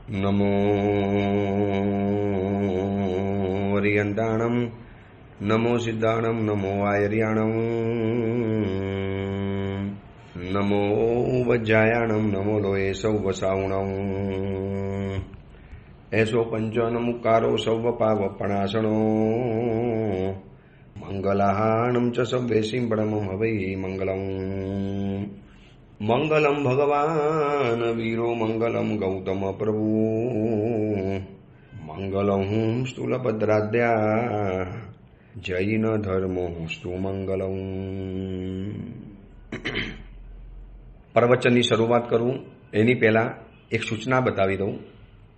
નમો વરિયંતાણમ નમો સિદ્ધાણમ નમો આયર્યાણમ નમો વજ્જાયાણમ નમો લોહે સૌ વસાવણમ એસો પંચનમુકારો સૌ પાવપણાસણો મંગલાહાણમ ચ સવ્વે સિંપણમમ હવૈ મંગલમ મંગલમ ભગવાન વીરો મંગલમ ગૌતમ પ્રભુ મંગલમ સ્થૂલભદ્રાદ્યા જૈન ધર્મો સ્તુ મંગલમ. પ્રવચનની શરૂઆત કરું એની પહેલા એક સૂચના બતાવી દઉં.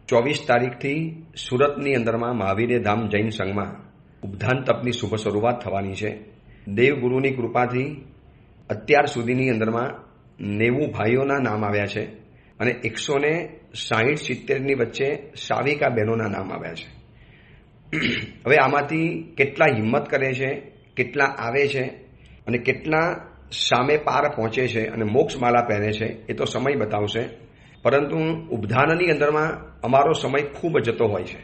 24 તારીખથી સુરતની અંદરમાં મહાવીર ધામ જૈન સંઘમાં ઉપધાન તપની શુભ શરૂઆત થવાની છે. દેવગુરુની કૃપાથી અત્યાર સુધીની અંદરમાં 90 ભાઈઓના નામ આવ્યા છે અને 160-70ની વચ્ચે સાવિકા બહેનોના નામ આવ્યા છે. હવે આમાંથી કેટલા હિંમત કરે છે, કેટલા આવે છે અને કેટલા સામે પાર પહોંચે છે અને મોક્ષમાલા પહેરે છે એ તો સમય બતાવશે. પરંતુ ઉપધાનની અંદરમાં અમારો સમય ખૂબ જતો હોય છે.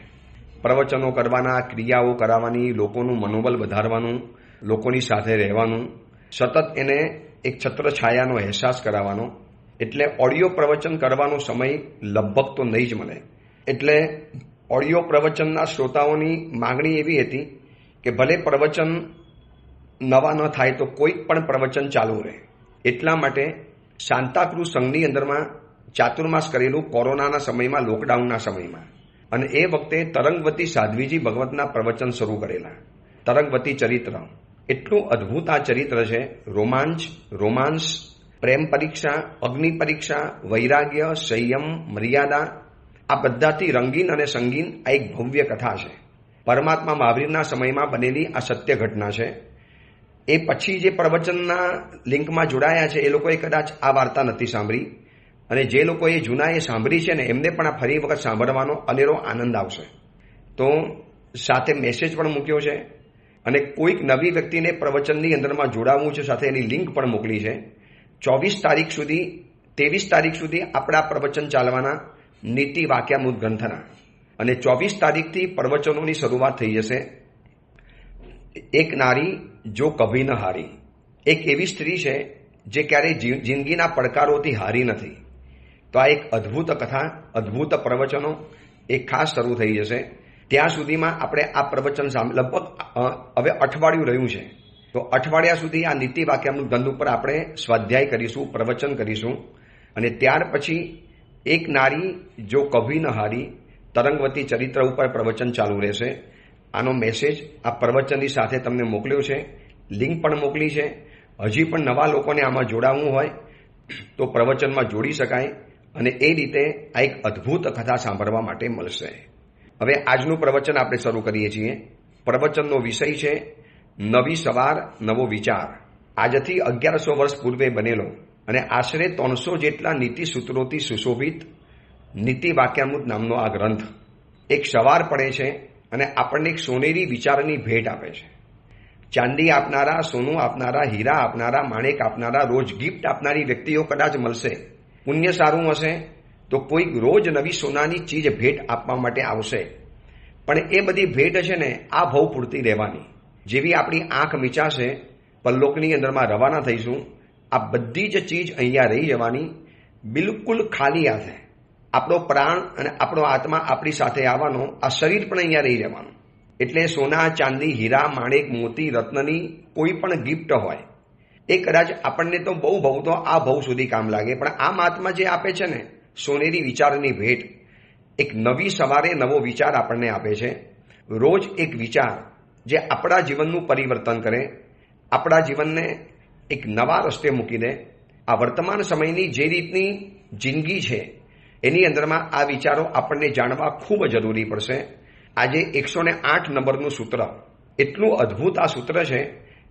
પ્રવચનો કરવાના, ક્રિયાઓ કરાવવાની, લોકોનું મનોબળ વધારવાનું, લોકોની સાથે રહેવાનું, સતત એને એક છત્રછાયાનો અહેસાસ કરાવવાનો. એટલે ઓડિયો પ્રવચન કરવાનો સમય લગભગ તો નહીં જ મળે. એટલે ઓડિયો પ્રવચનના શ્રોતાઓની માગણી એવી હતી કે ભલે પ્રવચન નવા ન થાય તો કોઈક પણ પ્રવચન ચાલુ રહે. એટલા માટે સાન્તાક્રુઝ સંઘની અંદરમાં ચાતુર્માસ કરેલું કોરોનાના સમયમાં, લોકડાઉનના સમયમાં, અને એ વખતે તરંગવતી સાધ્વીજી ભગવતના પ્રવચન શરૂ કરેલા. તરંગવતી ચરિત્ર એટલું અદ્ભુત આ ચરિત્ર છે. રોમાંસ, પ્રેમ પરીક્ષા, અગ્નિ પરીક્ષા, વૈરાગ્ય, સંયમ, મર્યાદા, આ બધાથી રંગીન અને સંગીન આ એક ભવ્ય કથા છે. પરમાત્મા મહાવીરના સમયમાં બનેલી આ સત્ય ઘટના છે. એ પછી જે પ્રવચનના લિંકમાં જોડાયા છે એ લોકોએ કદાચ આ વાર્તા નથી સાંભળી, અને જે લોકોએ જૂના એ સાંભળી છે ને એમને પણ આ ફરી વખત સાંભળવાનો અનેરો આનંદ આવશે. તો સાથે મેસેજ પણ મૂક્યો છે અને કોઈક નવી વ્યક્તિને પ્રવચનની અંદરમાં જોડાવવું છે, સાથે એની લિંક પણ મોકલી છે. 23 તારીખ સુધી આપણા પ્રવચન ચાલવાના નીતિ વાક્યામૃત ગ્રંથના, અને 24 તારીખથી પ્રવચનોની શરૂઆત થઈ જશે. એક નારી જો કભી ન હારી, એક એવી સ્ત્રી છે જે ક્યારેય જિંદગીના પડકારોથી હારી નથી. તો આ એક અદ્ભુત કથા, અદ્ભુત પ્રવચનો એક ખાસ શરૂ થઈ જશે. ત્યાં સુધીમાં આપણે આ પ્રવચન લગભગ હવે અઠવાડિયું રહ્યું છે. તો અઠવાડિયા સુધી આ નીતિ વાક્યામૃત ગ્રંથ ઉપર આપણે સ્વાધ્યાય કરીશું, પ્રવચન કરીશું. અને ત્યાર પછી એક નારી જો કભી ન હારી, તરંગવતી ચરિત્ર ઉપર પ્રવચન ચાલુ રહેશે. આનો મેસેજ આ પ્રવચનની સાથે તમને મોકલ્યો છે, લિંક પણ મોકલી છે. હજી પણ નવા લોકોને આમાં જોડાવવું હોય તો પ્રવચનમાં જોડી શકાય અને એ રીતે આ એક અદ્ભુત કથા સાંભળવા માટે મળશે. હવે આજનું પ્રવચન આપણે શરૂ કરીએ છીએ. પ્રવચનનો વિષય છે નવી સવાર, નવો વિચાર. આજથી 1100 વર્ષ પૂર્વે બનેલો અને આશરે 300 જેટલા નીતિ સૂત્રોથી સુશોભિત નીતિ વાક્યામૃત નામનો આ ગ્રંથ એક સવાર પડે છે અને આપણને એક સોનેરી વિચારની ભેટ આપે છે. ચાંદી આપનારા, સોનું આપનારા, હીરા આપનારા, માણેક આપનારા, રોજ ગિફ્ટ આપનારી વ્યક્તિઓ કદાચ મળશે. પુણ્ય સારું હશે તો કોઈક રોજ નવી સોનાની ચીજ ભેટ આપવા માટે આવશે. પણ એ બધી ભેટ છે ને આ ભવ પૂરતી રહેવાની. જેવી આપણી આંખ મીચાશે, પલ્લોકની અંદરમાં રવાના થઈશું, આ બધી જ ચીજ અહીંયા રહી જવાની, બિલકુલ ખાલી હાથે. આપણો પ્રાણ અને આપણો આત્મા આપણી સાથે આવવાનો, આ શરીર પણ અહીંયા રહી જવાનું. એટલે સોના, ચાંદી, હીરા, માણેક, મોતી, રત્નની કોઈ પણ ગિફ્ટ હોય એ કદાચ આપણને તો બહુ ભવ તો આ ભવ સુધી કામ લાગે, પણ આ મહાત્મા જે આપે છે ને સોનેરી વિચારની ભેટ, એક નવી સવારે નવો વિચાર આપણને આપે છે. રોજ એક વિચાર જે આપણા જીવનનું પરિવર્તન કરે, આપણા જીવનને એક નવા રસ્તે મૂકી દે. આ વર્તમાન સમયની જે રીતની જિંદગી છે એની અંદરમાં આ વિચારો આપણને જાણવા ખૂબ જરૂરી પડશે. આજે 108 નંબરનું સૂત્ર એટલું અદ્ભુત આ સૂત્ર છે,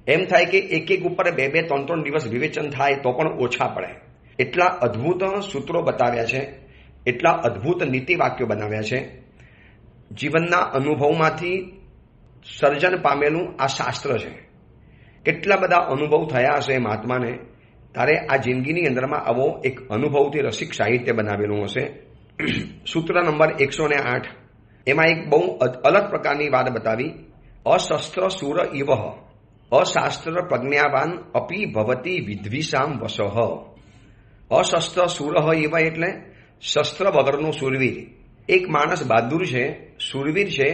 એમ થાય કે એક ઉપર 2-2, 3-3 દિવસ વિવેચન થાય તો પણ ઓછા પડે. એટલા અદ્ભુત સૂત્રો બતાવ્યા છે, એટલા અદ્ભુત નીતિ વાક્યો બનાવ્યા છે. જીવનના અનુભવમાંથી સર્જન પામેલું આ શાસ્ત્ર છે. કેટલા બધા અનુભવ થયા હશે મહાત્માને, તારે આ જિંદગીની અંદરમાં આવો એક અનુભવથી રસિક સાહિત્ય બનાવેલું હશે. સૂત્ર નંબર 108 એમાં એક બહુ અલગ પ્રકારની વાત બતાવી. અશસ્ત્ર સુર ઇવ અશાસ્ત્ર પ્રજ્ઞાવાન અપી ભવતી વિદ્વિષામ વસઃ. અશસ્ત્ર સુર ઇવ એટલે શસ્ત્ર વગરનો શૂરવીર. એક માણસ બહાદુર છે, શૂરવીર છે,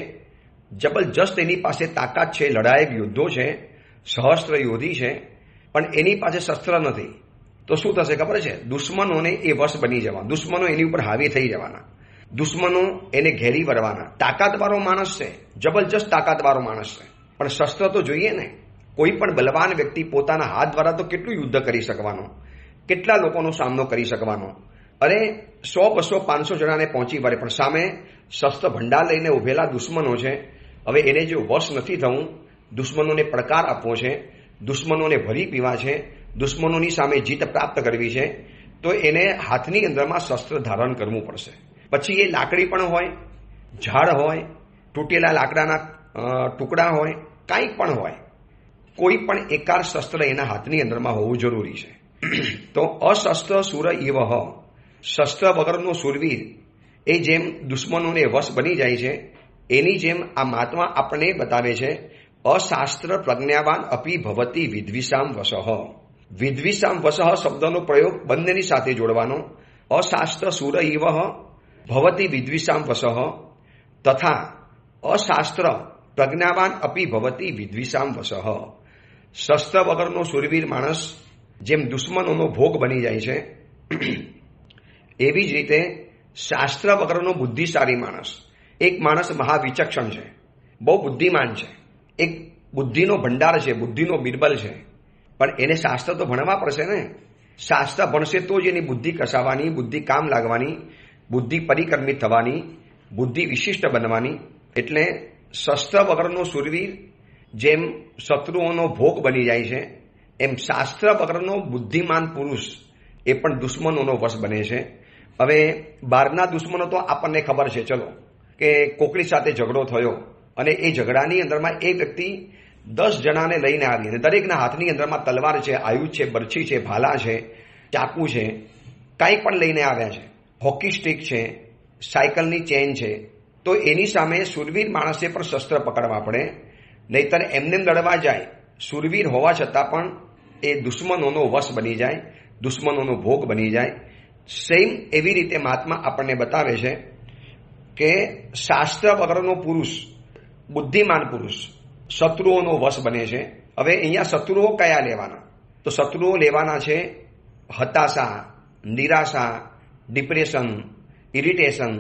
જબરજસ્ત એની પાસે તાકાત છે, લડાયક યુદ્ધો છે, સહસ્ત્ર યોધી છે, પણ એની પાસે શસ્ત્ર નથી. તો શું થશે ખબર છે? દુશ્મનોને એ વશ બની જવા, દુશ્મનો એની ઉપર હાવી થઈ જવાના, દુશ્મનો એને ઘેરી વળવાના. તાકાતવાળો માણસ છે, જબરજસ્ત તાકાતવાળો માણસ છે, પણ શસ્ત્ર તો જોઈએ ને. કોઈ પણ બલવાન વ્યક્તિ પોતાના હાથ દ્વારા તો કેટલું યુદ્ધ કરી શકવાનો, કેટલા લોકોનો સામનો કરી શકવાનો. અરે 100, 200, 500 જણાને પહોંચી વળે, પણ સામે શસ્ત્ર ભંડાર લઈને ઉભેલા દુશ્મનો છે. હવે એને જો વશ નથી થવું, દુશ્મનોને પડકાર આપવો છે, દુશ્મનોને ભરી પીવા છે, દુશ્મનોની સામે જીત પ્રાપ્ત કરવી છે, તો એને હાથની અંદરમાં શસ્ત્ર ધારણ કરવું પડશે. પછી એ લાકડી પણ હોય, ઝાડ હોય, તૂટેલા લાકડાના ટુકડા હોય, કાંઈ પણ હોય, કોઈ પણ એકાર શસ્ત્ર એના હાથની અંદરમાં હોવું જરૂરી છે. તો અશસ્ત્ર સુર ઇવ શસ્ત્ર વગરનો શૂરવીર એ જેમ દુશ્મનોને વશ બની જાય છે, એની જેમ આ મહાત્મા આપણને બતાવે છે અશાસ્ત્ર પ્રજ્ઞાવાન અપી ભવતી વિદ્વિષામ વસઃ. વિદ્વિષામ વસઃ શબ્દનો પ્રયોગ બંનેની સાથે જોડવાનો. અશાસ્ત્ર સુર ઇવ ભવતી વિદ્વિષામ વસઃ તથા અશાસ્ત્ર પ્રજ્ઞાવાન અપી ભવતી વિદ્વિષામ વસઃ. શસ્ત્ર વગરનો શૂરવીર માણસ જેમ દુશ્મનોનો ભોગ બની જાય છે, એવી જ રીતે શાસ્ત્ર વગરનો બુદ્ધિશાળી માણસ, એક માણસ મહાવિચક્ષણ છે, બહુ બુદ્ધિમાન છે, એક બુદ્ધિનો ભંડાર છે, બુદ્ધિનો બિરબલ છે, પણ એને શાસ્ત્ર તો ભણવા પડશે ને. શાસ્ત્ર ભણશે તો જ એની બુદ્ધિ કસાવાની, બુદ્ધિ કામ લાગવાની, બુદ્ધિ પરિકર્મિત થવાની, બુદ્ધિ વિશિષ્ટ બનવાની. એટલે શસ્ત્ર વગરનો શૂરવીર જેમ શત્રુઓનો ભોગ બની જાય છે, એમ શાસ્ત્ર વગરનો બુદ્ધિમાન પુરુષ એ પણ દુશ્મનોનો વશ બને છે. હવે બહારના દુશ્મનો તો આપણને ખબર છે, ચલો કે કોકરી સાથે ઝઘડો થયો અને એ ઝઘડાની અંદરમાં એ વ્યક્તિ 10 જણાને લઈને આવી અને દરેકના હાથની અંદરમાં તલવાર છે, આયુધ છે, બરછી છે, ભાલા છે, ચાકુ છે, કાંઈ પણ લઈને આવ્યા છે, હોકી સ્ટિક છે, સાયકલની ચેન છે. તો એની સામે શૂરવીર માણસે પણ શસ્ત્ર પકડવા પડે, નહીતર એમને લડવા જાય, શૂરવીર હોવા છતાં પણ એ દુશ્મનોનો વશ બની જાય, દુશ્મનોનો ભોગ બની જાય. સેમ એવી રીતે મહાત્મા આપણને બતાવે છે કે શાસ્ત્ર વગરનો પુરુષ, બુદ્ધિમાન પુરુષ શત્રુઓનો વશ બને છે. હવે અહીંયા શત્રુઓ કયા લેવાના? તો શત્રુઓ લેવાના છે હતાશા, નિરાશા, ડિપ્રેશન, ઇરિટેશન.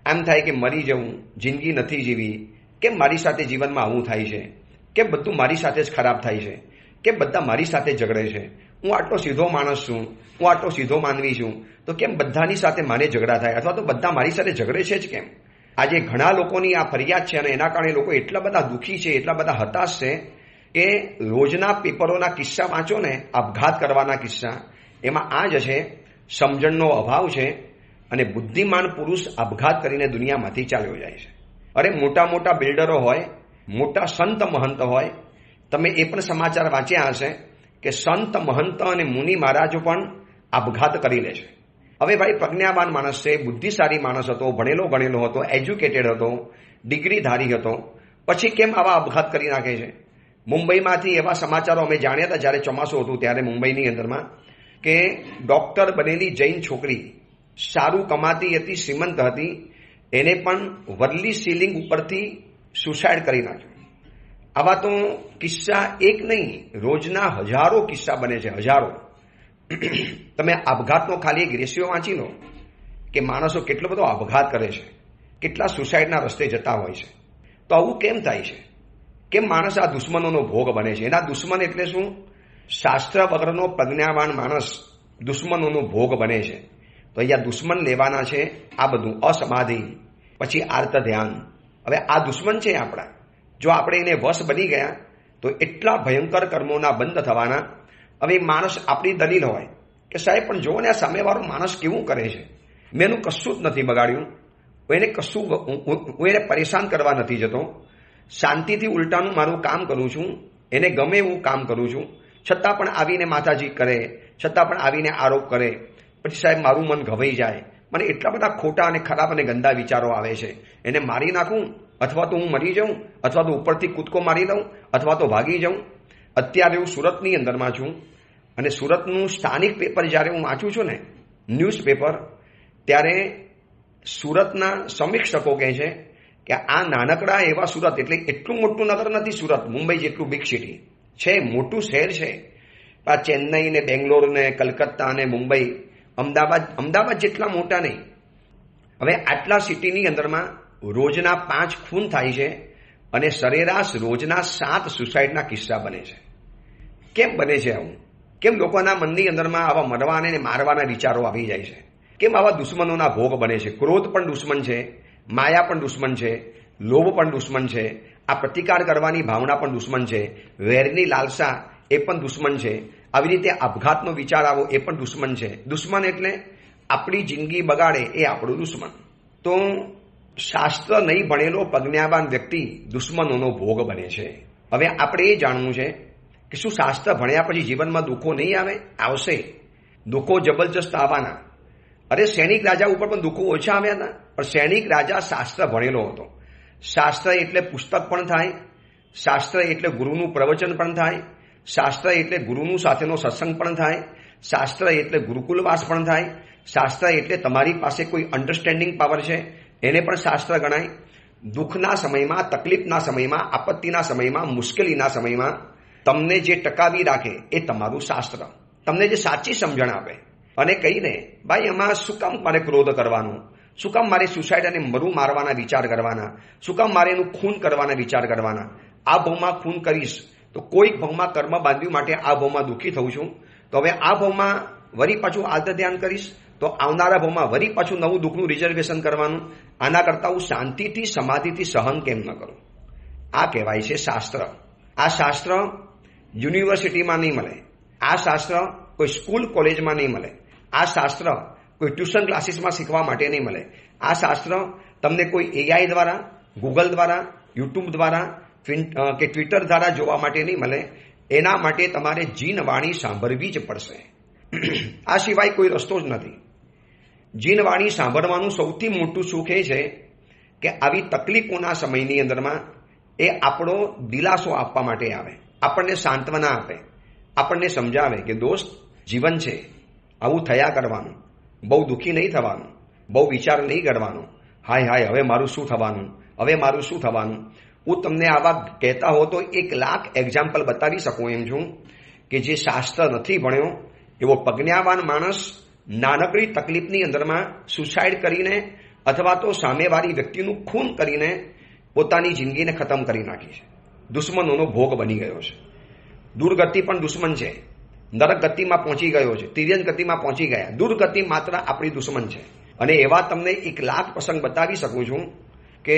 એમ થાય કે મરી જવું, જિંદગી નથી જીવી, કેમ મારી સાથે જીવનમાં આવું થાય છે, કેમ બધું મારી સાથે જ ખરાબ થાય છે, કેમ બધા મારી સાથે ઝઘડે છે, હું આટલો સીધો માણસ છું, હું આટલો સીધો માનવી છું, તો કેમ બધાની સાથે મારે ઝઘડા થાય, અથવા તો બધા મારી સાથે ઝઘડે છે જ કેમ? આજે ઘણા લોકોની આ ફરિયાદ છે અને એના કારણે લોકો એટલા બધા દુઃખી છે, એટલા બધા હતાશ છે કે રોજના પેપરોના કિસ્સા વાંચો ને, આપઘાત કરવાના કિસ્સા, એમાં આ જ છે સમજણનો અભાવ છે અને બુદ્ધિમાન પુરુષ આપઘાત કરીને દુનિયામાંથી ચાલ્યો જાય છે. અરે મોટા મોટા બિલ્ડરો હોય, મોટા સંત મહંત હોય, તમે એ પણ સમાચાર વાંચ્યા હશે કે સંત મહંત અને મુનિ મહારાજો પણ આપઘાત કરી લે છે. હવે ભાઈ પ્રજ્ઞાવાન માણસ છે, બુદ્ધિશાળી માણસ હતો, ભણેલો ગણેલો હતો, એજ્યુકેટેડ હતો, ડિગ્રીધારી હતો, પછી કેમ આવા આપઘાત કરી નાખે છે? મુંબઈમાંથી એવા સમાચારો અમે જાણ્યા હતા જ્યારે ચોમાસું હતું ત્યારે મુંબઈની અંદરમાં, કે ડોક્ટર બનેલી જૈન છોકરી, સારું કમાતી હતી, શ્રીમંત હતી, એને પણ વરલી સીલિંગ ઉપરથી સુસાઇડ કરી નાખ્યું. આવા તો કિસ્સા એક નહીં, રોજના હજારો કિસ્સા બને છે, હજારો. તમે આપઘાતનો ખાલી એક રેશિયો વાંચી લો કે માણસો કેટલો બધો આપઘાત કરે છે, કેટલા સુસાઇડના રસ્તે જતા હોય છે. તો આવું કેમ થાય છે? કેમ માણસ આ દુશ્મનોનો ભોગ બને છે? એના દુશ્મન એટલે શું? શાસ્ત્ર વગરનો પ્રજ્ઞાવાન માણસ દુશ્મનોનો ભોગ બને છે. તો અહીંયા દુશ્મન લેવાના છે આ બધું, અસમાધિ, પછી આર્ત ધ્યાન. હવે આ દુશ્મન છે આપણા, જો આપણે એને વશ બની ગયા તો એટલા ભયંકર કર્મોના બંધ થવાના. હવે માણસ આપણી દલીલ હોય કે સાહેબ પણ જુઓ ને આ સામેવાળો માણસ કેવું કરે છે, મેં એનું કશું જ નથી બગાડ્યું, હું એને પરેશાન કરવા નથી જતો, શાંતિથી ઉલટાનું મારું કામ કરું છું, એને ગમે એવું કામ કરું છું, છતાં પણ આવીને માથાજી કરે, છતાં પણ આવીને આરોપ કરે, પછી સાહેબ મારું મન ઘવાઈ જાય, મને એટલા બધા ખોટા અને ખરાબ અને ગંદા વિચારો આવે છે. એને મારી નાખું, અથવા તો હું મરી જાઉં, અથવા તો ઉપરથી કૂદકો મારી દઉં, અથવા તો ભાગી જાઉં. અત્યારે હું સુરતની અંદરમાં છું અને સુરતનું સ્થાનિક પેપર જ્યારે હું વાંચું છું ને, ન્યૂઝ પેપર, ત્યારે સુરતના સમીક્ષકો કહે છે કે આ નાનકડા એવા સુરત, એટલે એટલું મોટું નગર નથી સુરત, મુંબઈ જેટલું બિગ સિટી છે, મોટું શહેર છે. આ ચેન્નઈ ને બેંગ્લોર ને કલકત્તા ને મુંબઈ, અમદાવાદ જેટલા મોટા નહીં. હવે આટલા સિટીની અંદરમાં રોજના 5 ખૂન થાય છે અને સરેરાશ રોજના 7 સુસાઇડના કિસ્સા બને છે. કેમ બને છે આવું? કેમ લોકોના મનની અંદરમાં આવા મરવાને અને મારવાના વિચારો આવી જાય છે? કેમ આવા દુશ્મનોના ભોગ બને છે? ક્રોધ પણ દુશ્મન છે, માયા પણ દુશ્મન છે, લોભ પણ દુશ્મન છે, આ પ્રતિકાર કરવાની ભાવના પણ દુશ્મન છે, વેરની લાલસા એ પણ દુશ્મન છે, આવી રીતે આપઘાતનો વિચાર આવો એ પણ દુશ્મન છે. દુશ્મન એટલે આપણી જિંદગી બગાડે એ આપણું દુશ્મન. તો શાસ્ત્ર નહીં ભણેલો પ્રજ્ઞાવાન વ્યક્તિ દુશ્મનોનો ભોગ બને છે. હવે આપણે એ જાણવું છે કે શું શાસ્ત્ર ભણ્યા પછી જીવનમાં દુઃખો નહીં આવે? આવશે. દુઃખો જબરજસ્ત આવવાના. અરે સૈનિક રાજા ઉપર પણ દુઃખો ઓછા આવ્યા હતા, પણ સૈનિક રાજા શાસ્ત્ર ભણેલો હતો. શાસ્ત્ર એટલે પુસ્તક પણ થાય, શાસ્ત્ર એટલે ગુરુનું પ્રવચન પણ થાય, શાસ્ત્ર એટલે ગુરુનું સાથેનો સત્સંગ પણ થાય, શાસ્ત્ર એટલે ગુરુકુલવાસ પણ થાય, શાસ્ત્ર એટલે તમારી પાસે કોઈ અન્ડરસ્ટેન્ડિંગ પાવર છે એને પણ શાસ્ત્ર ગણાય. દુઃખના સમયમાં, તકલીફના સમયમાં, આપત્તિના સમયમાં, મુશ્કેલીના સમયમાં તમને જે ટકાવી રાખે એ તમારું શાસ્ત્ર, તમને જે સાચી સમજણ આપે. અને કહીને ભાઈ એમાં શું કામ મારે ક્રોધ કરવાનું, શું કામ મારે સુસાઇડ અને મરું મારવાના વિચાર કરવાના, શું કામ મારે એનું ખૂન કરવાના વિચાર કરવાના? આ ભાવમાં ખૂન કરીશ તો કોઈક ભાવમાં કર્મ બાંધ્યું માટે આ ભાવમાં દુઃખી થઉં છું, તો હવે આ ભાવમાં વરી પાછું આદત ધ્યાન કરીશ તો આવનારા ભાવમાં વરી પાછું નવું દુઃખનું રિઝર્વેશન કરવાનું. આના કરતાં હું શાંતિથી સમાધિથી સહન કેમ ન કરું? આ કહેવાય છે શાસ્ત્ર. આ શાસ્ત્ર યુનિવર્સિટીમાં નહીં મળે, આ શાસ્ત્ર કોઈ સ્કૂલ કોલેજમાં નહીં મળે, આ શાસ્ત્ર કોઈ ટ્યુશન ક્લાસીસમાં શીખવા માટે નહીં મળે. આ શાસ્ત્ર તમને કોઈ એઆઈ દ્વારા, ગૂગલ દ્વારા, યુટ્યુબ દ્વારા કે ટ્વિટર દ્વારા જોવા માટે નહીં મળે. એના માટે તમારે જીન વાણી સાંભળવી જ પડશે. આ સિવાય કોઈ રસ્તો જ નથી. જીન વાણી સાંભળવાનું સૌથી મોટું સુખ એ છે કે આવી તકલીફોના સમયની અંદરમાં એ આપણો દિલાસો આપવા માટે આવે, આપણને સાંત્વના આપે, આપણને સમજાવે કે દોસ્ત જીવન છે, આવું થયા કરવાનું, બહુ દુઃખી નહીં થવાનું, બહુ વિચાર નહીં કરવાનો, હાય હાય હવે મારું શું થવાનું, હવે મારું શું થવાનું. હું તમને આવા કહેતા હો તો 1,00,000 એક્ઝામ્પલ બતાવી શકું એમ છું કે જે શાસ્ત્ર નથી ભણ્યો એવો પ્રજ્ઞાવાન માણસ નાનકડી તકલીફની અંદરમાં સુસાઇડ કરીને અથવા તો સામેવાળી વ્યક્તિનું ખૂન કરીને પોતાની જિંદગીને ખતમ કરી નાખી છે. દુશ્મનોનો ભોગ બની ગયો છે. દુર્ગતિ પણ દુશ્મન છે. નરક ગતિમાં પહોંચી ગયો છે, તિર્યન ગતિમાં પહોંચી ગયા. દુર્ગતિ માત્ર આપણી દુશ્મન છે. અને એવા તમને 1,00,000 પ્રસંગ બતાવી શકું છું કે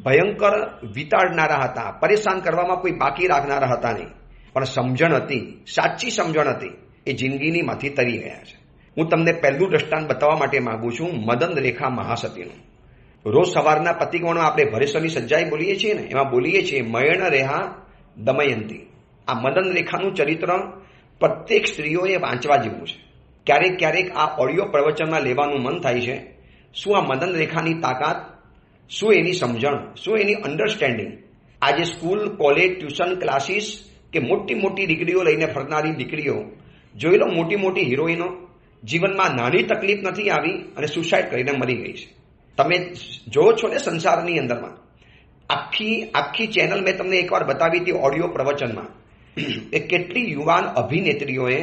ભયંકર વિતાડનારા હતા, પરેશાન કરવામાં કોઈ બાકી રાખનારા હતા નહીં, પણ સમજણ હતી, સાચી સમજણ હતી, એ જિંદગીની માંથી તરી ગયા છે. હું તમને પહેલું દ્રષ્ટાંત બતાવવા માટે માંગુ છું મદન રેખા મહાસતીનું. રોજ સવારના પતિકોણમાં આપણે ભરેશ્વરની સજ્જાઈ બોલીએ છીએ ને, એમાં બોલીએ છીએ મયણ રેહા દમયંતી. આ મદન રેખાનું ચરિત્ર પ્રત્યેક સ્ત્રીઓએ વાંચવા જેવું છે. ક્યારેક ક્યારેક આ ઓડિયો પ્રવચનમાં લેવાનું મન થાય છે. શું આ મદન રેખાની તાકાત, શું એની સમજણ, શું એની અન્ડરસ્ટેન્ડિંગ. આજે સ્કૂલ, કોલેજ, ટ્યુશન ક્લાસીસ કે મોટી મોટી ડિગ્રીઓ લઈને ફરનારી દીકરીઓ જોઈ લો, મોટી મોટી હિરોઈનો જીવનમાં નાની તકલીફ નથી આવી અને સુસાઇડ કરીને મરી ગઈ છે. તમે જો છો ને સંસારની અંદરમાં આખી ચેનલ મેં તમને એકવાર બતાવી હતી ઓડિયો પ્રવચનમાં એ કેટલી યુવાન અભિનેત્રીઓએ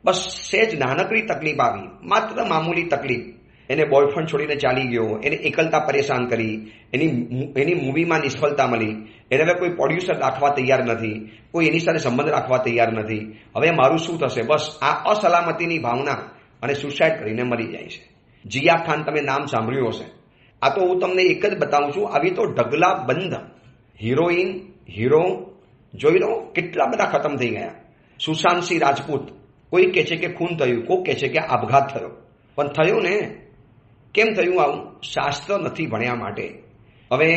બસ સહેજ નાનકડી તકલીફ આવી, માત્ર મામૂલી તકલીફ, એને બોયફ્રેન્ડ છોડીને ચાલી ગયો, એને એકલતા પરેશાન કરી, એની મૂવીમાં નિષ્ફળતા મળી, એને હવે કોઈ પ્રોડ્યુસર રાખવા તૈયાર નથી, કોઈ એની સાથે સંબંધ રાખવા તૈયાર નથી, હવે મારું શું થશે, બસ આ અસલામતીની ભાવના અને સુસાઇડ કરીને મરી જાય છે. જિયા ખાન તમે નામ સાંભળ્યું હશે. આ તો હું તમને એક જ બતાવું છું. આવી તો ઢગલા બંધ હિરોઈન, હીરો જોઈ લો કેટલા બધા ખતમ થઈ ગયા. સુશાંત સિંહ રાજપૂત, કોઈ કહે છે કે ખૂન થયું, કોઈ કહે છે કે આપઘાત થયો, પણ થયું ને. કેમ થયું આવું? શાસ્ત્ર નથી ભણ્યા માટે. હવે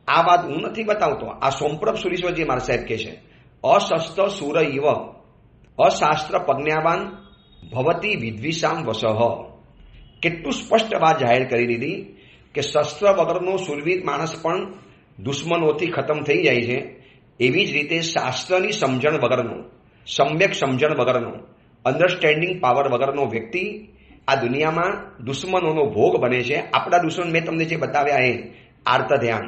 આ વાત હું નથી બતાવતો, આ સોમપ્રભ સુરીશ્વરજી મારા સાહેબ કહે છે અશસ્ત્ર સુર ઇવ અશાસ્ત્ર પ્રજ્ઞાવાન ભવતી વિદ્વિષામ વસહ. કેટલું સ્પષ્ટ વાત જાહેર કરી દીધી કે શસ્ત્ર વગરનો શૂરવીર માણસ પણ દુશ્મનોથી ખતમ થઈ જાય છે. એવી જ રીતે શાસ્ત્રની સમજણ વગરનો, સમ્યક સમજણ વગરનો, અન્ડરસ્ટેન્ડિંગ પાવર વગરનો વ્યક્તિ આ દુનિયામાં દુશ્મનોનો ભોગ બને છે. આપણા દુશ્મન મેં તમને જે બતાવ્યા એ આર્ત ધ્યાન,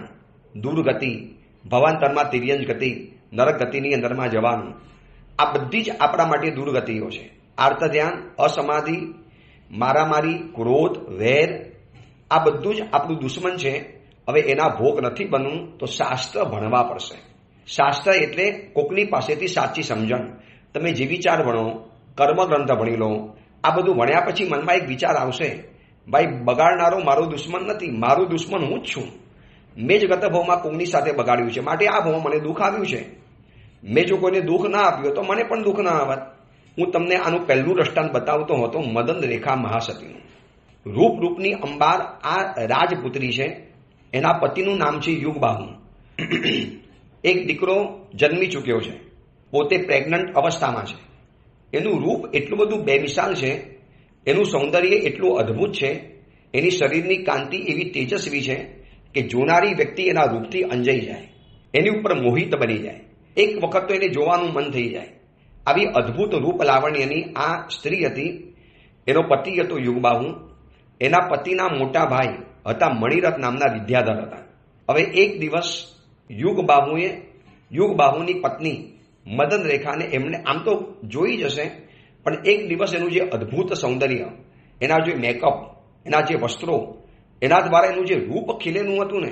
દુર્ગતિ, ભવાંતરમાં તિર્યંજ ગતિ, નરક ગતિની અંદરમાં જવાનું, આ બધી જ આપણા માટે દુર્ગતિઓ છે. આર્ત ધ્યાન, અસમાધિ, મારામારી, ક્રોધ, વેર, આ બધું જ આપણું દુશ્મન છે. હવે એના ભોગ નથી બનવું તો શાસ્ત્ર ભણવા પડશે. શાસ્ત્ર એટલે કોકની પાસેથી સાચી સમજણ. તમે જે વિચાર ભણો, કર્મગ્રંથ ભણી લો, આ બધું ભણ્યા પછી મનમાં એક વિચાર આવશે, ભાઈ બગાડનારો મારો દુશ્મન નથી, મારું દુશ્મન હું જ છું. મેં જ ગત ભાવમાં કોકની સાથે બગાડ્યું છે, માટે આ ભાવમાં મને દુઃખ આવ્યું છે. મેં જો કોઈને દુઃખ ના આપ્યું તો મને પણ દુઃખ ના આવત. હું તમને આનું પહેલું દ્રષ્ટાંત બતાવતો હતો મદન રેખા મહાસતીનું. રૂપની અંબાર આ રાજપુત્રી છે. એના પતિનું નામ છે યુગબાહુ. એક દીકરો જન્મી ચૂક્યો છે, પોતે પ્રેગ્નન્ટ અવસ્થામાં છે. એનું રૂપ એટલું બધું બેમિસાલ છે, એનું સૌંદર્ય એટલું અદ્ભુત છે, એની શરીરની કાંતિ એવી તેજસ્વી છે કે જોનારી વ્યક્તિ એના રૂપથી અંજાઈ જાય, એની ઉપર મોહિત બની જાય. એક વખત તો એને જોવાનું મન થઈ જાય. આવી અદ્ભુત રૂપ લાવણ્યની આ સ્ત્રી હતી. એનો પતિ હતો યુગબાહુ. એના પતિના મોટા ભાઈ હતા મણિરથ નામના વિદ્યાધર હતા. હવે એક દિવસ યુગબાહુની પત્ની મદન રેખાને એમને આમ તો જોઈ જશે, પણ એક દિવસ એનું જે અદ્ભુત સૌંદર્ય, એના જે મેકઅપ, એના જે વસ્ત્રો, એના દ્વારા એનું જે રૂપ ખીલેલું હતું ને,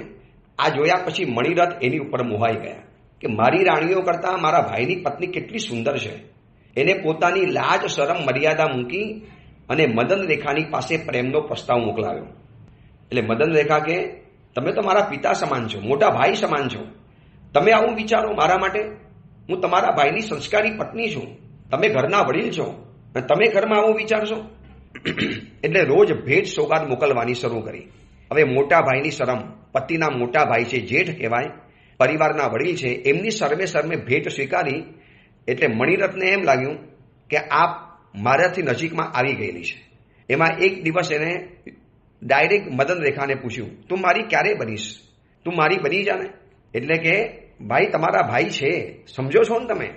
આ જોયા પછી મણિરથ એની ઉપર મોહાઈ ગયા કે મારી રાણીઓ કરતાં મારા ભાઈની પત્ની કેટલી સુંદર છે. એને પોતાની લાજ શરમ મર્યાદા મૂકી અને મદન રેખાની પાસે પ્રેમનો પ્રસ્તાવ મોકલાવ્યો. એટલે મદન રેખા કે તમે તો મારા પિતા સમાન છો, મોટા ભાઈ સમાન છો, તમે આવું વિચારો મારા માટે? હું તમારા ભાઈની સંસ્કારી પત્ની છું, તમે ઘરના વડીલ છો અને તમે ઘરમાં આવું વિચારશો? એટલે રોજ ભેટ સોગાદ મોકલવાની શરૂ કરી. હવે મોટા ભાઈની શરમ, પતિના મોટા ભાઈ છે, જેઠ કહેવાય, પરિવારના વડીલ છે, એમની સર્વે ભેટ સ્વીકારી. એટલે મણિરથને એમ લાગ્યું કે આ મારાથી નજીકમાં આવી ગયેલી છે. એમાં એક દિવસ એને ડાયરેક્ટ મદન રેખાને પૂછ્યું, તું મારી ક્યારે બનીશ? તું મારી બની જાને. એટલે કે ભાઈ તમારા ભાઈ છે, સમજો છો ને તમે,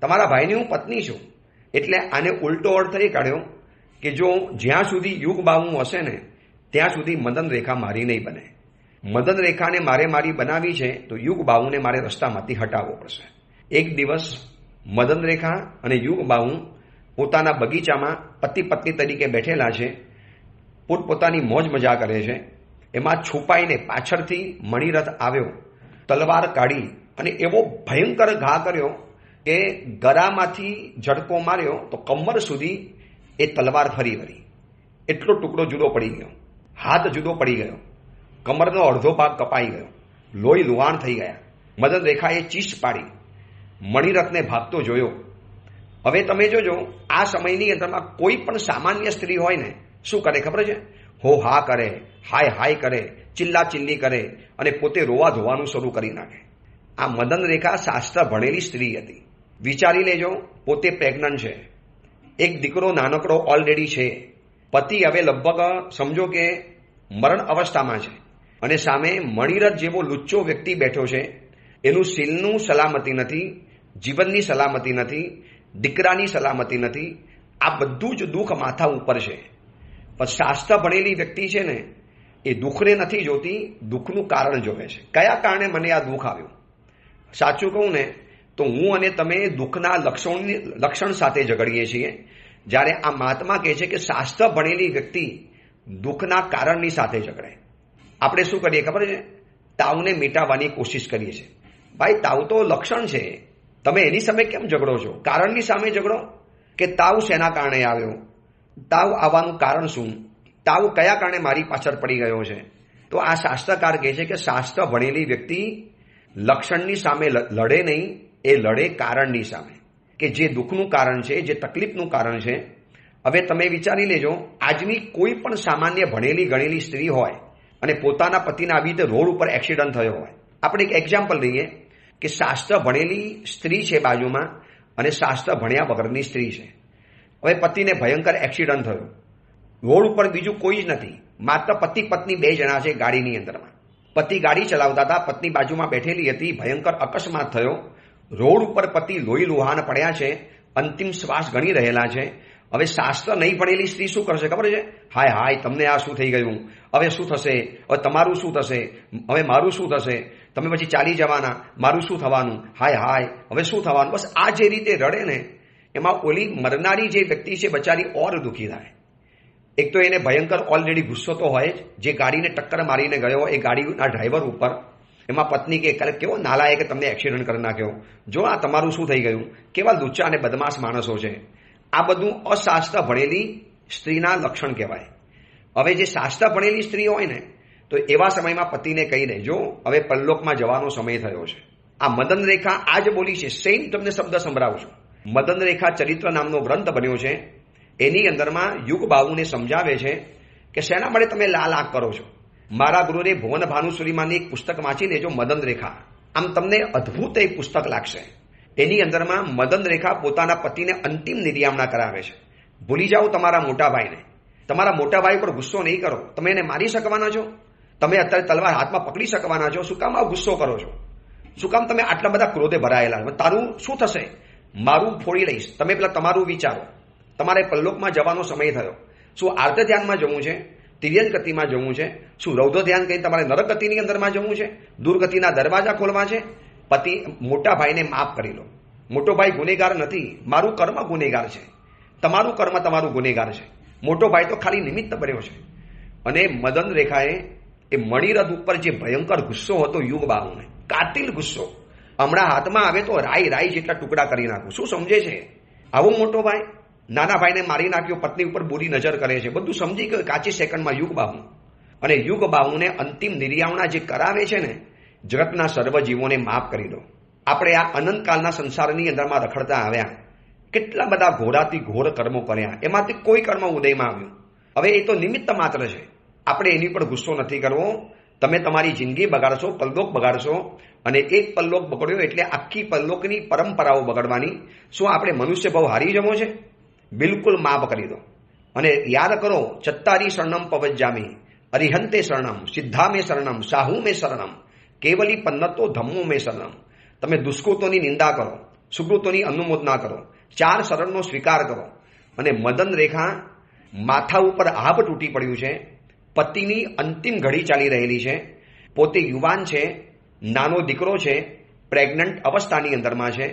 તમારા ભાઈની હું પત્ની છું. એટલે આને ઉલટો અર્થ એ કાઢ્યો કે જો જ્યાં સુધી યુગબાહુ હશે ને ત્યાં સુધી મદન રેખા મારી નહીં બને. મદન રેખાને મારી બનાવી છે તો યુગબાહુને મારે રસ્તામાંથી હટાવવો પડશે. એક દિવસ મદન રેખા અને યુગબાહુ પોતાના બગીચામાં પતિ પત્ની તરીકે બેઠેલા છે, પોતપોતાની મોજ મજા કરે છે. એમાં છુપાઈને પાછળથી મણિરથ આવ્યો, તલવાર કાઢી અને એવો ભયંકર ઘા કર્યો કે ગળામાંથી ઝટકો માર્યો તો કમર સુધી એ તલવાર ફરી વળી. એટલો ટુકડો જુદો પડી ગયો, હાથ જુદો પડી ગયો, કમરનો અડધો ભાગ કપાઈ ગયો, લોહી લુહાણ થઈ ગયા. મદન રેખાએ ચીસ પાડી, મણિરથને ભાગતો જોયો. હવે તમે જોજો આ સમયની અંદરમાં કોઈ પણ સામાન્ય સ્ત્રી હોય ને શું કરે ખબર છે? હો હા કરે, હાય હાય કરે, ચિલ્લા ચિલ્લી કરે અને પોતે રોવા ધોવાનું શરૂ કરી નાખે. આ મદન રેખા શાસ્ત્ર ભણેલી સ્ત્રી હતી. વિચારી લેજો, પોતે પ્રેગ્નન્ટ છે, એક દીકરો નાનકડો ઓલરેડી છે, પતિ હવે લગભગ સમજો કે મરણ અવસ્થામાં છે, અને સામે મણિરથ જેવો લુચ્ચો વ્યક્તિ બેઠો છે. એનું શીલનું સલામતી નથી, જીવનની સલામતી નથી, દીકરાની સલામતી નથી. આ બધું જ દુઃખ માથા ઉપર છે. પણ શાસ્ત્ર ભણેલી વ્યક્તિ છે ને એ દુઃખને નથી જોતી, દુઃખનું કારણ જોવે છે. કયા કારણે મને આ દુઃખ આવ્યું? સાચું કહું ને તો હું અને તમે દુઃખના લક્ષણ સાથે ઝઘડીએ છીએ, જ્યારે આ મહાત્મા કહે છે કે શાસ્ત્ર ભણેલી વ્યક્તિ દુઃખના કારણની સાથે ઝઘડે. આપણે શું કરીએ ખબર છે? તાવને મિટાવવાની કોશિશ કરીએ છીએ. ભાઈ તાવ તો લક્ષણ છે, તમે એની સામે કેમ ઝઘડો છો? કારણની સામે ઝઘડો કે તાવ શેના કારણે આવ્યો, તાવ આવવાનું કારણ શું, તાવ કયા કારણે મારી પાછળ પડી ગયો છે. તો આ શાસ્ત્રકાર કહે છે કે શાસ્ત્ર ભણેલી વ્યક્તિ લક્ષણની સામે લડે નહીં, એ લડે કારણની સામે, કે જે દુઃખનું કારણ છે, જે તકલીફનું કારણ છે. હવે તમે વિચારી લેજો, આજની કોઈ પણ સામાન્ય ભણેલી ગણેલી સ્ત્રી હોય અને પોતાના પતિના આવી રીતે રોડ ઉપર એક્સિડન્ટ થયો હોય. આપણે એક એક્ઝામ્પલ લઈએ કે શાસ્ત્ર ભણેલી સ્ત્રી છે બાજુમાં અને શાસ્ત્ર ભણ્યા વગરની સ્ત્રી છે. હવે પતિને ભયંકર એક્સિડન્ટ થયો, રોડ ઉપર બીજું કોઈ જ નથી, માત્ર પતિ પત્ની 2 જણા છે ગાડીની અંદરમાં. પતિ ગાડી ચલાવતા હતા, પત્ની બાજુમાં બેઠેલી હતી. ભયંકર અકસ્માત થયો. રોડ ઉપર પતિ લોહી લુહાણ પડ્યા છે, અંતિમ શ્વાસ ગણી રહેલા છે. હવે શાસ્ત્ર નહીં ભણેલી સ્ત્રી શું કરશે ખબર છે? હાય હાય, તમને આ શું થઈ ગયું, હવે શું થશે, હવે તમારું શું થશે, હવે મારું શું થશે, તમે પછી ચાલી જવાના, મારું શું થવાનું, હાય હાય હવે શું થવાનું. બસ આ જે રીતે રડે ને, એમાં ઓલી મરનારી જે વ્યક્તિ છે બચારી ઓર દુઃખી થાય. એક તો એને ભયંકર ઓલરેડી ગુસ્સો તો હોય જ, જે ગાડીને ટક્કર મારીને ગયો એ ગાડીના ડ્રાઈવર ઉપર. એમાં પત્ની કે કેવો નાલાયક તમને એક્સિડન્ટ કરી નાખ્યો, જો આ તમારું શું થઈ ગયું, કેવા લુચ્ચા અને બદમાશ માણસો છે. આ બધું અશાસ્ત્ર ભણેલી સ્ત્રીના લક્ષણ કહેવાય. હવે જે શાસ્ત્ર ભણેલી સ્ત્રી હોય ને, તો એવા સમયમાં પતિને કહી દે, જો હવે પરલોકમાં જવાનો સમય થયો છે. આ મદન રેખા આજ બોલી છે, સેમ તમને શબ્દ સંભળાવું છું. મદન રેખા ચરિત્ર નામનો ગ્રંથ બન્યો છે. એની અંદરમાં યુગ બાહુને સમજાવે છે કે શેના માટે તમે લાલ આંખ કરો છો. મારા ગુરુદેવ ભુવન ભાનુસુરીમાંની એક પુસ્તક વાંચી લેજો, મદન રેખા. આમ તમને અદ્ભુત એક પુસ્તક લાગશે. એની અંદરમાં મદન રેખા પોતાના પતિને અંતિમ નિર્યામણા કરાવે છે. ભૂલી જાઓ તમારા મોટા ભાઈને. તમારા મોટા ભાઈ પર ગુસ્સો નહીં કરો. તમે એને મારી શકવાના છો? તમે અત્યારે તલવાર હાથમાં પકડી શકવાના છો? શું કામ આ ગુસ્સો કરો છો? શું કામ તમે આટલા બધા ક્રોધે ભરાયેલા? તારું શું થશે? મારું ફોડી લઈશ. તમે પેલા તમારું વિચારો. તમારે પરલોકમાં જવાનો સમય થયો. શું આર્ત ધ્યાનમાં જવું છે? તિર્યક ગતિમાં જવું છે? શું રૌદ્ર ધ્યાન કરીને તમારે નરક ગતિની અંદરમાં જવું છે? દુર્ગતિના દરવાજા ખોલવા છે? પતિ મોટા ભાઈને માફ કરી લો. મોટો ભાઈ ગુનેગાર નથી, મારું કર્મ ગુનેગાર છે. તમારું કર્મ તમારું ગુનેગાર છે. મોટો ભાઈ તો ખાલી નિમિત્ત બન્યો છે. અને મદન રેખાએ એ મણિરથ ઉપર જે ભયંકર ગુસ્સો હતો યુગ બાહુને, કાતિલ ગુસ્સો, હમણાં હાથમાં આવે તો રાઈ જેટલા ટુકડા કરી નાખું. શું સમજે છે આવો મોટો ભાઈ? નાના ભાઈને મારી નાખ્યો, પત્ની ઉપર બુરી નજર કરે છે, બધું સમજી ગયો કાચી સેકન્ડમાં યુગ બાહુ. અને યુગ બાહુને અંતિમ નિર્યામણા જે કરાવે છે ને, જગતના સર્વ જીવોને માફ કરી દો. આપણે આ અનંતકાળના સંસારની અંદરમાં રખડતા આવ્યા, કેટલા બધા ઘોરાથી ઘોર કર્મો કર્યા, એમાંથી કોઈ કર્મ ઉદયમાં આવ્યું. હવે એ તો નિમિત્ત માત્ર છે. આપણે એની પર ગુસ્સો નથી કરવો. તમે તમારી જિંદગી બગાડશો, પરલોક બગાડશો, અને એક પરલોક બગડ્યો એટલે આખી પરલોકની પરંપરાઓ બગડવાની. શું આપણે મનુષ્ય ભાવ હારી જવો છે? બિલકુલ માફ કરી દો. અને યાદ કરો, ચત્તારી શરણમ પવજ્જામી, અરિહંતે શરણમ, સિદ્ધા મે શરણમ, સાહુ મે શરણમ, કેવલી પન્નતો ધમ્મો મે શરણમ. તમે દુષ્કૃતોની નિંદા કરો, સુકૃતોની અનુમોદના કરો, 4 શરણનો સ્વીકાર કરો. અને મદન રેખા માથા ઉપર આભ તૂટી પડ્યું છે. પતિની અંતિમ ઘડી ચાલી રહેલી છે. પોતે યુવાન છે, નાનો દીકરો છે, પ્રેગ્નન્ટ અવસ્થાની અંદરમાં છે.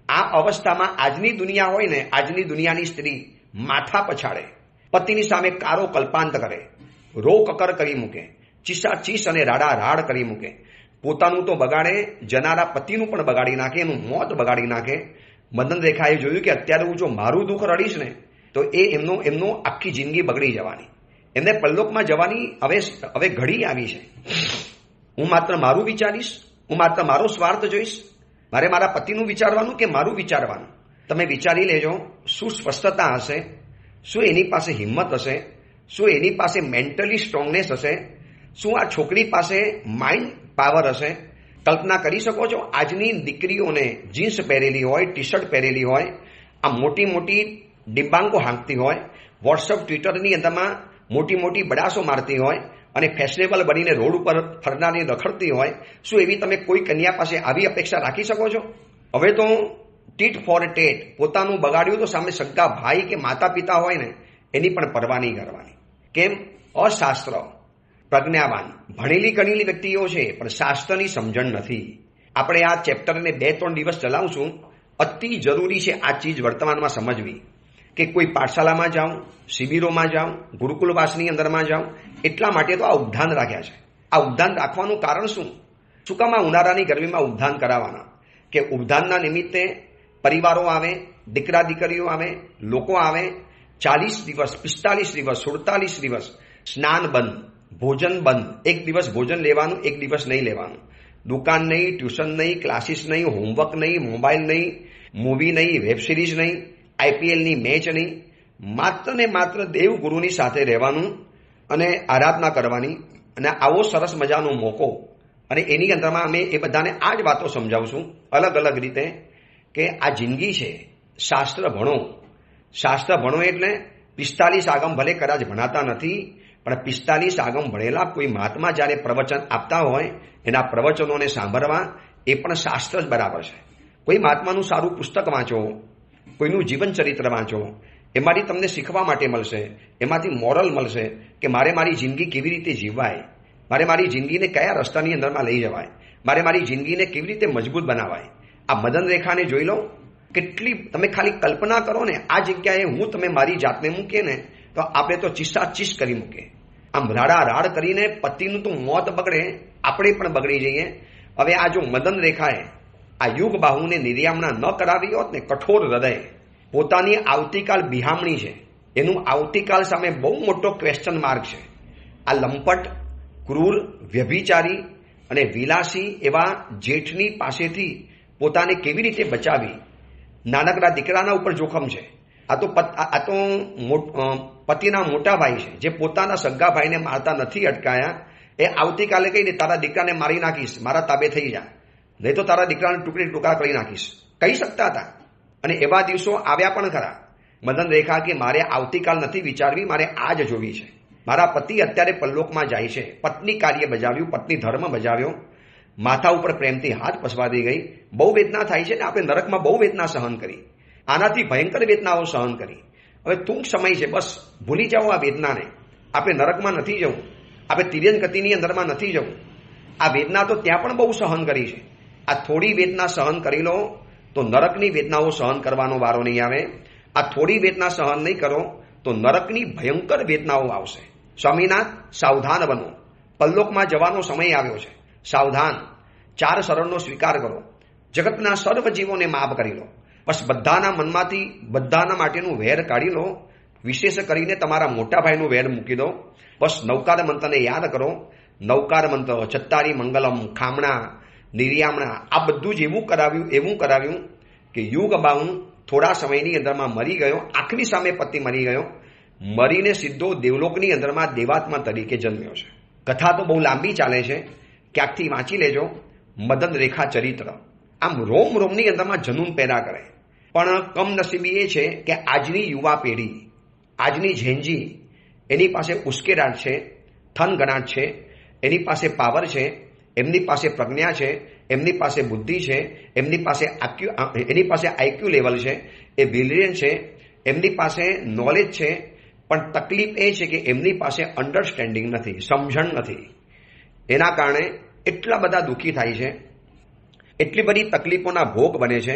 આ અવસ્થામાં આજની દુનિયા હોય ને, આજની દુનિયાની સ્ત્રી માથા પછાડે, પતિની સામે કારો કલ્પાંત કરે, રો કકર કરી મૂકે, ચીસા ચીસ અને રાડા રાડ કરી મૂકે. પોતાનું તો બગાડે, જનારા પતિનું પણ બગાડી નાખે, એનું મોત બગાડી નાખે. મદન રેખાએ જોયું કે અત્યારે હું જો મારું દુઃખ રડીશ ને, તો એ એમનો આખી જિંદગી બગડી જવાની. એમને પરલોકમાં જવાની હવે ઘડી આવી છે. હું માત્ર મારું વિચારીશ, હું માત્ર મારો સ્વાર્થ જોઈશ, મારે મારા પતિનું વિચારવાનું કે મારું વિચારવાનું? તમે વિચારી લેજો, શું સ્પષ્ટતા હશે, શું એની પાસે હિંમત હશે, શું એની પાસે મેન્ટલી સ્ટ્રોંગનેસ હશે, શું આ છોકરી પાસે માઇન્ડ પાવર હશે? કલ્પના કરી શકો છો? આજની દીકરીઓને જીન્સ પહેરેલી હોય, ટી શર્ટ પહેરેલી હોય, આ મોટી મોટી ડિબ્બાંકો હાંકતી હોય, વોટ્સઅપ ટ્વિટરની અંદરમાં મોટી મોટી બડાસો મારતી હોય, અને ફેશનેબલ બનીને રોડ ઉપર ફરનારી રખડતી હોય. શું એવી તમે કોઈ કન્યા પાસે આવી અપેક્ષા રાખી શકો છો? હવે તો ટીટ ફોર ટેટ, પોતાનું બગાડ્યું તો સામે સગા ભાઈ કે માતા પિતા હોય ને, એની પણ પરવા નહીં કરવાની. કેમ? અશાસ્ત્ર, પ્રજ્ઞાવાન, ભણેલી ગણેલી વ્યક્તિઓ છે, પણ શાસ્ત્રની સમજણ નથી. આપણે આ ચેપ્ટરને 2-3 દિવસ ચલાવશું. અતિ જરૂરી છે આ ચીજ વર્તમાનમાં સમજવી, કે કોઈ પાઠશાલામાં જાઉં, શિબિરોમાં જાઉં, ગુરુકુલવાસની અંદરમાં જાઉં, એટલા માટે તો આ ઉપધાન રાખ્યા છે. આ ઉપધાન રાખવાનું કારણ શું? શું કામ આ ઉનાળાની ગરમીમાં ઉપધાન કરાવવાના? કે ઉપધાનના નિમિત્તે પરિવારો આવે, દીકરા દીકરીઓ આવે, લોકો આવે. 40 દિવસ, 45 દિવસ, 47 દિવસ સ્નાન બંધ, ભોજન બંધ. એક દિવસ ભોજન લેવાનું, એક દિવસ નહીં લેવાનું. દુકાન નહીં, ટ્યુશન નહીં, ક્લાસીસ નહીં, હોમવર્ક નહીં, મોબાઈલ નહીં, મૂવી નહીં, વેબ સિરીઝ નહીં, આઈપીએલની મેચ નહીં. માત્ર ને માત્ર દેવગુરુની સાથે રહેવાનું અને આરાધના કરવાની. અને આવો સરસ મજાનો મોકો. અને એની અંદરમાં અમે એ બધાને આ જ વાતો સમજાવશું અલગ અલગ રીતે, કે આ જિંદગી છે, શાસ્ત્ર ભણો. શાસ્ત્ર ભણો એટલે 45 આગમ ભલે કદાચ ભણાતા નથી, પણ 45 આગમ ભણેલા કોઈ મહાત્મા જ્યારે પ્રવચન આપતા હોય એના પ્રવચનોને સાંભળવા એ પણ શાસ્ત્ર જ બરાબર છે. કોઈ મહાત્માનું સારું પુસ્તક વાંચો, કોઈનું જીવન ચરિત્ર વાંચો, એમાંથી તમને શીખવા માટે મળશે, એમાંથી મોરલ મળશે કે મારે મારી જિંદગી કેવી રીતે જીવવાય, મારે મારી જિંદગીને કયા રસ્તાની અંદરમાં લઈ જવાય, મારે મારી જિંદગીને કેવી રીતે મજબૂત બનાવાય. આ મદન રેખાને જોઈ લો, કેટલી તમે ખાલી કલ્પના કરો ને, આ જગ્યાએ હું તમે મારી જાતને મૂકીએ ને તો આપણે તો ચીસ કરી મૂકીએ. આમ રાડ કરીને પતિનું તો મોત બગડે, આપણે પણ બગડી જઈએ. હવે આ જો મદન રેખાએ આ યુગ બાહુને નિર્યામણા ન કરાવી હોત ને, કઠોર હૃદય પોતાની આવતીકાલ બિહામણી છે, એનું આવતીકાલ સામે બહુ મોટો ક્વેશ્ચન માર્ક છે. આ લંપટ, ક્રૂર, વ્યભિચારી અને વિલાસી એવા જેઠની પાસેથી પોતાને કેવી રીતે બચાવી, નાનકડા દીકરાના ઉપર જોખમ છે. આ તો પતિના મોટા ભાઈ છે, જે પોતાના સગા ભાઈને મારતા નથી અટકાયા. એ આવતીકાલે કહીને તારા દીકરાને મારી નાખીશ, મારા તાબે થઈ જા, નહીં તો તારા દીકરાને ટુકડા કરી નાખીશ, કહી શકતા હતા. અને એવા દિવસો આવ્યા પણ ખરા. મદન રેખા કે મારે આવતીકાલ નથી વિચારવી, મારે આજ જોવી છે. મારા પતિ અત્યારે પરલોકમાં જાય છે, પત્ની કાર્ય બજાવ્યું, પત્ની ધર્મ બજાવ્યો, માથા ઉપર પ્રેમથી હાથ પસવાદી ગઈ. બહુ વેદના થાય છે ને, આપણે નરકમાં બહુ વેદના સહન કરી, આનાથી ભયંકર વેદનાઓ સહન કરી. હવે ટૂંક સમય છે, બસ ભૂલી જાઓ આ વેદનાને. આપણે નરકમાં નથી જવું, આપણે તિર્યન ગતિની અંદરમાં નથી જવું. આ વેદના તો ત્યાં પણ બહુ સહન કરી છે. આ થોડી વેદના સહન કરી લો તો નરકની વેદનાઓ સહન કરવાનો વારો નહીં આવે. આ થોડી વેદના સહન નહીં કરો તો નરકની ભયંકર વેદનાઓ આવશે. સ્વામીનાથ, સાવધાન બનો, પરલોકમાં જવાનો સમય આવ્યો છે. સાવધાન, 4 શરણનો સ્વીકાર કરો, જગતના સર્વ જીવોને માફ કરી લો. બસ બધાના મનમાંથી બધાના માટેનું વેર કાઢી લો. વિશેષ કરીને તમારા મોટા ભાઈનું વેર મૂકી દો. બસ નૌકાર મંત્રને યાદ કરો. નૌકાર મંત્ર, ચત્તારી મંગલમ, ખામણા, નિર્યામણા, આ બધું જ એવું કરાવ્યું કે યુગ બાહુ થોડા સમયની અંદરમાં મરી ગયો. આંખની સામે પતિ મરી ગયો, મરીને સીધો દેવલોકની અંદરમાં દેવાત્મા તરીકે જન્મ્યો છે. કથા તો બહુ લાંબી ચાલે છે, ક્યાંકથી વાંચી લેજો. મદન રેખા ચરિત્ર આમ રોમની અંદરમાં જનૂન પેદા કરે. પણ કમનસીબી એ છે કે આજની યુવા પેઢી, આજની ઝેન્જી, એની પાસે ઉશ્કેરાટ છે, થનગણાટ છે, એની પાસે પાવર છે, એમની પાસે પ્રજ્ઞા છે, એમની પાસે બુદ્ધિ છે, એની પાસે આઈક્યુ લેવલ છે, એ બ્રિલિયન્ટ છે, એમની પાસે નોલેજ છે. પણ તકલીફ એ છે કે એમની પાસે અન્ડરસ્ટેન્ડિંગ નથી, સમજણ નથી. એના કારણે એટલા બધા દુઃખી થાય છે, એટલી બધી તકલીફોના ભોગ બને છે.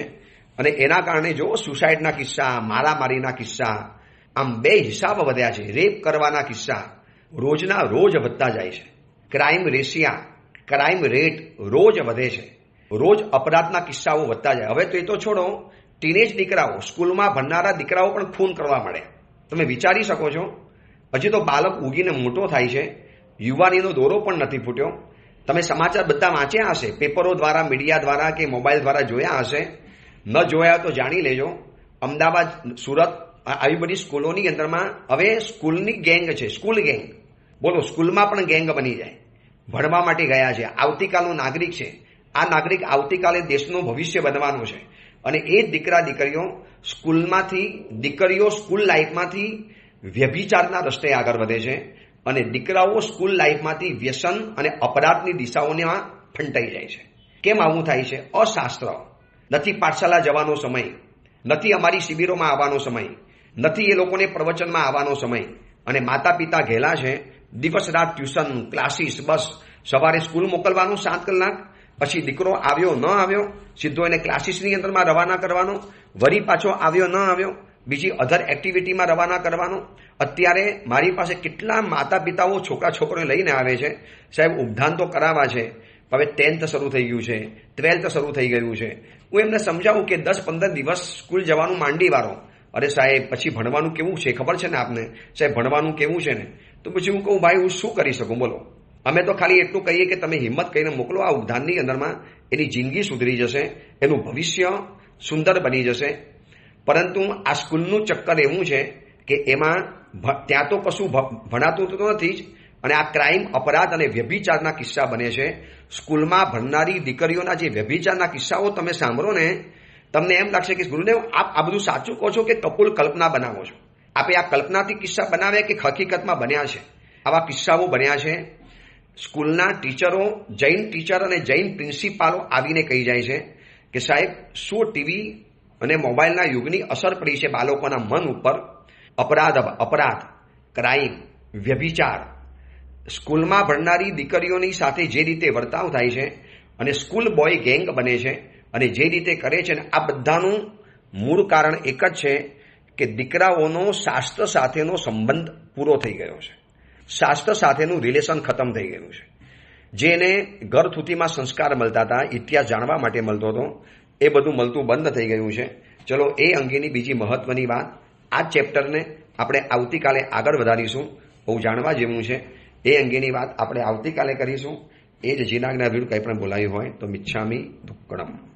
અને એના કારણે જો સુસાઇડના કિસ્સા, મારામારીના કિસ્સા, આમ 2 હિસાબ વધ્યા છે. રેપ કરવાના કિસ્સા રોજના રોજ વધતા જાય છે. ક્રાઇમ રેટ રોજ વધે છે. રોજ અપરાધના કિસ્સાઓ વધતા જાય. હવે તો એ તો છોડો, ટીનેજ દીકરાઓ, સ્કૂલમાં ભણનારા દીકરાઓ પણ ખૂન કરવા મળે. તમે વિચારી શકો છો, હજી તો બાળક ઉગીને મોટો થાય છે, યુવાનીનો દોરો પણ નથી ફૂટ્યો. તમે સમાચાર બધા વાંચ્યા હશે, પેપરો દ્વારા, મીડિયા દ્વારા કે મોબાઈલ દ્વારા જોયા હશે. ન જોયા તો જાણી લેજો. અમદાવાદ, સુરત, આવી બધી સ્કૂલોની અંદરમાં હવે સ્કૂલની ગેંગ છે, સ્કૂલ ગેંગ. બોલો, સ્કૂલમાં પણ ગેંગ બની જાય. ભણવા માટે ગયા છે, આવતીકાલનો નાગરિક છે. આ નાગરિક આવતીકાલે દેશનું ભવિષ્ય બનવાનું છે. અને એ દીકરા દીકરીઓ સ્કૂલ લાઈફમાંથી વ્યભિચારના રસ્તે આગળ વધે છે. અને દીકરાઓ સ્કૂલ લાઈફમાંથી વ્યસન અને અપરાધની દિશાઓમાં ફંટાઈ જાય છે. કેમ આવું થાય છે? અશાસ્ત્ર. નથી પાઠશાલા જવાનો સમય, નથી અમારી શિબિરોમાં આવવાનો સમય, નથી એ લોકોને પ્રવચનમાં આવવાનો સમય. અને માતા પિતા ઘેલા છે, દિવસ રાત ટ્યુશન, ક્લાસીસ, બસ સવારે સ્કૂલ મોકલવાનું 7 કલાક, પછી દીકરો આવ્યો ન આવ્યો સીધો એને ક્લાસીસની અંદરમાં રવાના કરવાનો, વળી પાછો આવ્યો ન આવ્યો બીજી અધર એક્ટિવિટીમાં રવાના કરવાનો. અત્યારે મારી પાસે કેટલા માતા પિતાઓ છોકરીઓ લઈને આવે છે, સાહેબ ઉપધાન તો કરાવવા છે, હવે 10th શરૂ થઈ ગયું છે, 12th શરૂ થઈ ગયું છે. હું એમને સમજાવું કે 10-15 દિવસ સ્કૂલ જવાનું માંડી વાળો. અરે સાહેબ, પછી ભણવાનું કેવું છે ખબર છે ને આપને? સાહેબ ભણવાનું કેવું છે ને? તો પછી હું કહું, ભાઈ હું શું કરી શકું બોલો? અમે તો ખાલી એટલું કહીએ કે તમે હિંમત કરીને મોકલો. આ ઉપધાનની અંદરમાં એની જિંદગી સુધરી જશે, એનું ભવિષ્ય સુંદર બની જશે. પરંતુ આ સ્કૂલનું ચક્કર એવું છે કે એમાં ત્યાં તો કશું ભણાતું તો નથી જ. અને આ ક્રાઇમ, અપરાધ અને વ્યભિચારના કિસ્સા બને છે. સ્કૂલમાં ભણનારી દીકરીઓના જે વ્યભિચારના કિસ્સાઓ તમે સાંભળો ને, તમને એમ લાગશે કે ગુરુદેવ આપ આ બધું સાચું કહો છો કે કપૂલ કલ્પના બનાવો છો? આપણે આ કલ્પનાથી કિસ્સા બનાવ્યા કે હકીકતમાં બન્યા છે? આવા કિસ્સાઓ બન્યા છે. સ્કૂલના ટીચરો, જૈન ટીચર અને જૈન પ્રિન્સિપાલો આવીને કહી જાય છે કે સાહેબ, શું ટીવી અને મોબાઈલના યુગની અસર પડી છે બાળકોના મન ઉપર? અપરાધ, ક્રાઇમ, વ્યભિચાર, સ્કૂલમાં ભણનારી દીકરીઓની સાથે જે રીતે વર્તાવ થાય છે અને સ્કૂલ બોય ગેંગ બને છે અને જે રીતે કરે છે, આ બધાનું મૂળ કારણ એક જ છે કે દીકરાઓનો શાસ્ત્ર સાથેનો સંબંધ પૂરો થઈ ગયો છે. શાસ્ત્ર સાથેનું રિલેશન ખતમ થઈ ગયું છે. જે એને ઘર થૂતીમાં સંસ્કાર મળતા હતા, ઇતિહાસ જાણવા માટે મળતો હતો, એ બધું મળતું બંધ થઈ ગયું છે. ચલો, એ અંગેની બીજી મહત્વની વાત, આ ચેપ્ટરને આપણે આવતીકાલે આગળ વધારીશું. બહુ જાણવા જેવું છે. એ અંગેની વાત આપણે આવતીકાલે કરીશું. એ જ જીનાજ્ઞા વિરુદ્ધ કંઈ પણ બોલાયું હોય તો મિચ્છામી દુક્કડમ.